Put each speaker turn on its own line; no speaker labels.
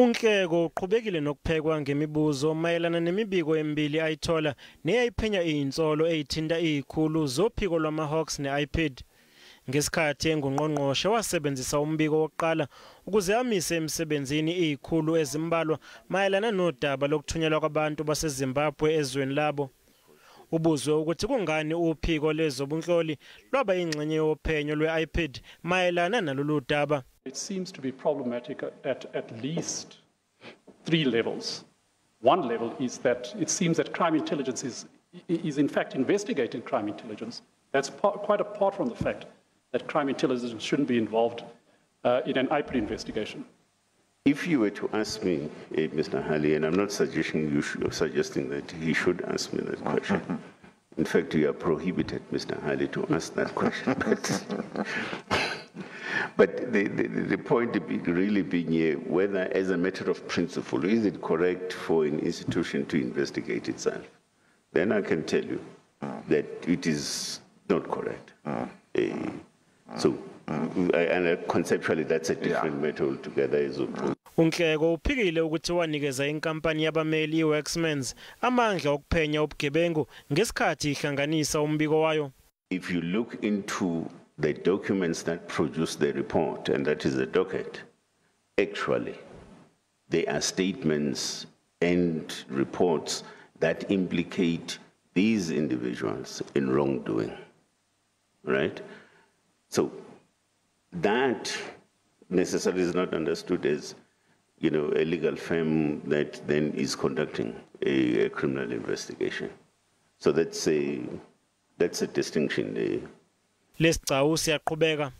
uNhleko uqhubekile nokuphekwa ngemibuzo mayelana nemibiko emibili ayithola neyayiphenya izinsolo ezithinta izikhulu zophiko lwamaHawks ne-IPID. Ngesikhathi enguNgqongqoshe wasebenzisa umbiko wokuqala ukuze amise emsebenzini izikhulu ezimbalwa mayelana nodaba lokuthunyelwa kwabantu baseZimbabwe ezweni labo. Ubuzwe ukuthi kungani uphiko lezobunhloli lwaba ingxenye yophenyo lwe-IPID mayelana nalolu daba.
It seems to be problematic at least 3 levels. One level is that it seems that crime intelligence is in fact investigating crime intelligence. That's quite apart from the fact that crime intelligence shouldn't be involved in an IPID investigation.
If you were to ask me, Mr. Halley, and I'm not suggesting that he should ask me that question. In fact, you are prohibited, Mr. Halley, to ask that question. But the point really being here, whether as a matter of principle, is it correct for an institution to investigate itself? Then I can tell you that it is not correct. And conceptually, that's a different matter altogether.
uNhleko uphikile ukuthi wanikeza inkampani yabameli iWorksmans amandla okuphenya ubugebengu ngesikhathi ihlanganisa umbiko wayo.
If you look into the documents that produce the report, and that is the docket, actually, there are statements and reports that implicate these individuals in wrongdoing, right? So that necessarily is not understood as, a legal firm that then is conducting a criminal investigation. So that's a distinction there.
Lwesithathu siyaqhubeka.